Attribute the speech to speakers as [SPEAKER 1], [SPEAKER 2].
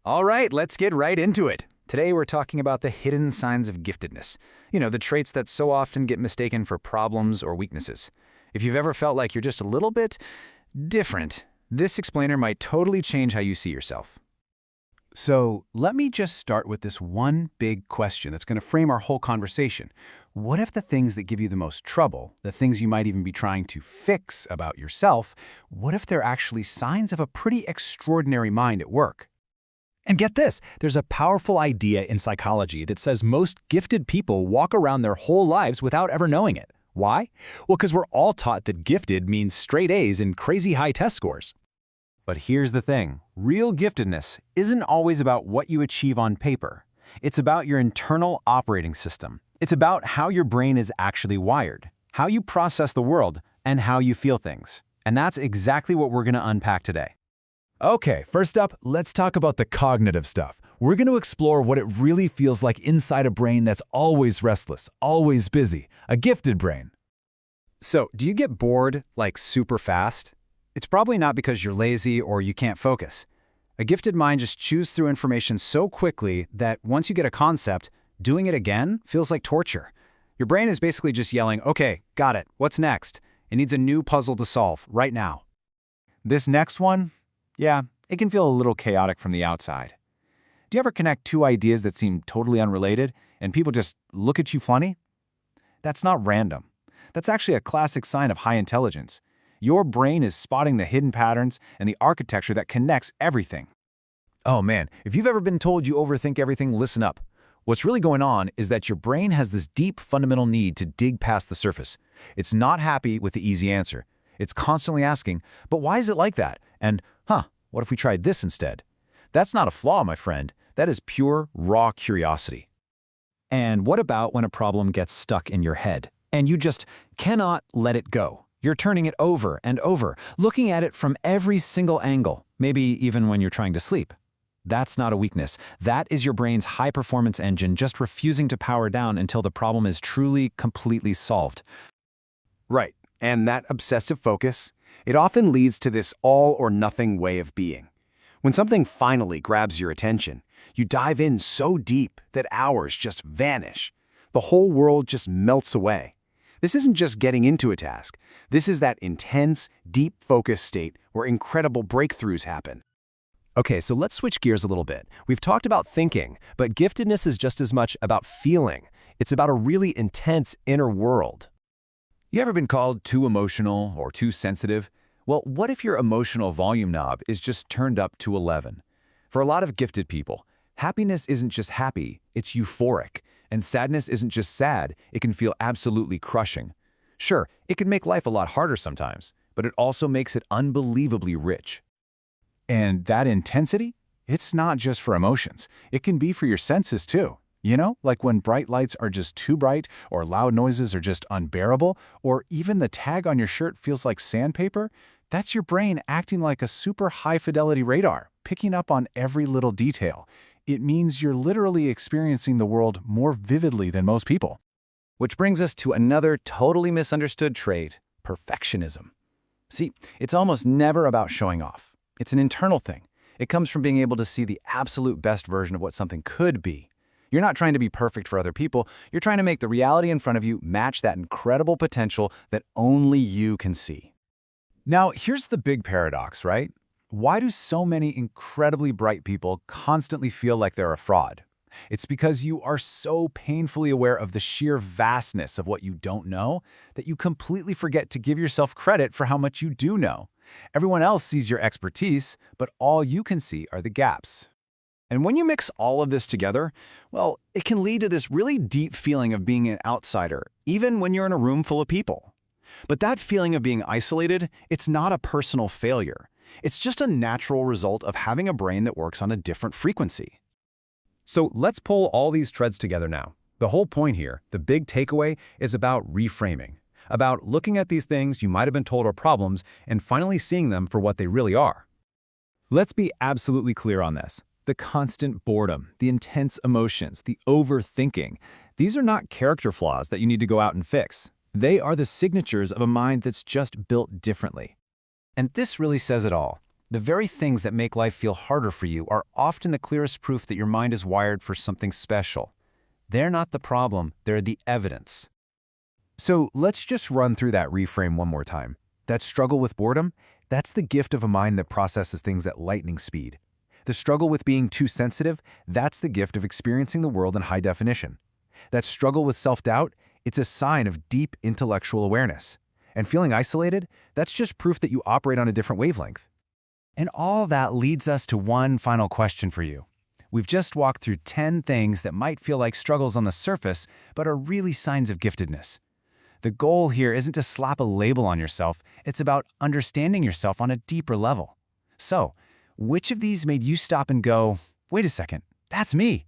[SPEAKER 1] All right, let's get right into it. Today we're talking about the hidden signs of giftedness. The traits that so often get mistaken for problems or weaknesses. If you've ever felt like you're just a little bit different, this explainer might totally change how you see yourself.
[SPEAKER 2] So let me just start with this one big question that's going to frame our whole conversation. What if the things that give you the most trouble, the things you might even be trying to fix about yourself, what if they're actually signs of a pretty extraordinary mind at work?
[SPEAKER 3] And get this, there's a powerful idea in psychology that says most gifted people walk around their whole lives without ever knowing it. Why? Well, because we're all taught that gifted means straight A's and crazy high test scores.
[SPEAKER 2] But here's the thing. Real giftedness isn't always about what you achieve on paper. It's about your internal operating system. It's about how your brain is actually wired, how you process the world, and how you feel things. And that's exactly what we're going to unpack today.
[SPEAKER 3] Okay, first up, let's talk about the cognitive stuff. We're going to explore what it really feels like inside a brain that's always restless, always busy, a gifted brain.
[SPEAKER 1] So, do you get bored, like super fast? It's probably not because you're lazy or you can't focus. A gifted mind just chews through information so quickly that once you get a concept, doing it again feels like torture. Your brain is basically just yelling, okay, got it, what's next? It needs a new puzzle to solve, right now.
[SPEAKER 2] This next one? Yeah, it can feel a little chaotic from the outside. Do you ever connect two ideas that seem totally unrelated and people just look at you funny? That's not random. That's actually a classic sign of high intelligence. Your brain is spotting the hidden patterns and the architecture that connects everything.
[SPEAKER 3] Oh man, if you've ever been told you overthink everything, listen up. What's really going on is that your brain has this deep fundamental need to dig past the surface. It's not happy with the easy answer. It's constantly asking, but why is it like that? And, what if we tried this instead? That's not a flaw, my friend. That is pure, raw curiosity. And what about when a problem gets stuck in your head and you just cannot let it go? You're turning it over and over, looking at it from every single angle, maybe even when you're trying to sleep. That's not a weakness. That is your brain's high-performance engine just refusing to power down until the problem is truly, completely solved.
[SPEAKER 2] Right, and that obsessive focus, it often leads to this all-or-nothing way of being. When something finally grabs your attention, you dive in so deep that hours just vanish. The whole world just melts away. This isn't just getting into a task. This is that intense, deep focus state where incredible breakthroughs happen.
[SPEAKER 4] Okay, so let's switch gears a little bit. We've talked about thinking, but giftedness is just as much about feeling. It's about a really intense inner world.
[SPEAKER 3] You ever been called too emotional or too sensitive? Well, what if your emotional volume knob is just turned up to 11? For a lot of gifted people, happiness isn't just happy, it's euphoric. And sadness isn't just sad, it can feel absolutely crushing. Sure, it can make life a lot harder sometimes, but it also makes it unbelievably rich.
[SPEAKER 2] And that intensity? It's not just for emotions. It can be for your senses too. Like when bright lights are just too bright, or loud noises are just unbearable, or even the tag on your shirt feels like sandpaper. That's your brain acting like a super high-fidelity radar, picking up on every little detail. It means you're literally experiencing the world more vividly than most people.
[SPEAKER 1] Which brings us to another totally misunderstood trait, perfectionism. See, it's almost never about showing off. It's an internal thing. It comes from being able to see the absolute best version of what something could be. You're not trying to be perfect for other people. You're trying to make the reality in front of you match that incredible potential that only you can see.
[SPEAKER 2] Now, here's the big paradox, right? Why do so many incredibly bright people constantly feel like they're a fraud? It's because you are so painfully aware of the sheer vastness of what you don't know that you completely forget to give yourself credit for how much you do know. Everyone else sees your expertise, but all you can see are the gaps.
[SPEAKER 1] And when you mix all of this together, well, it can lead to this really deep feeling of being an outsider, even when you're in a room full of people. But that feeling of being isolated, it's not a personal failure. It's just a natural result of having a brain that works on a different frequency.
[SPEAKER 3] So let's pull all these threads together now. The whole point here, the big takeaway, is about reframing, about looking at these things you might have been told are problems and finally seeing them for what they really are. Let's be absolutely clear on this. The constant boredom, the intense emotions, the overthinking, these are not character flaws that you need to go out and fix. They are the signatures of a mind that's just built differently.
[SPEAKER 1] And this really says it all.
[SPEAKER 3] The very things that make life feel harder for you are often the clearest proof that your mind is wired for something special. They're not the problem, they're the evidence. So let's just run through that reframe one more time. That struggle with boredom, that's the gift of a mind that processes things at lightning speed. The struggle with being too sensitive, that's the gift of experiencing the world in high definition. That struggle with self-doubt, it's a sign of deep intellectual awareness. And feeling isolated, that's just proof that you operate on a different wavelength. And all that leads us to one final question for you. We've just walked through 10 things that might feel like struggles on the surface, but are really signs of giftedness. The goal here isn't to slap a label on yourself, it's about understanding yourself on a deeper level. So, which of these made you stop and go, wait a second, that's me?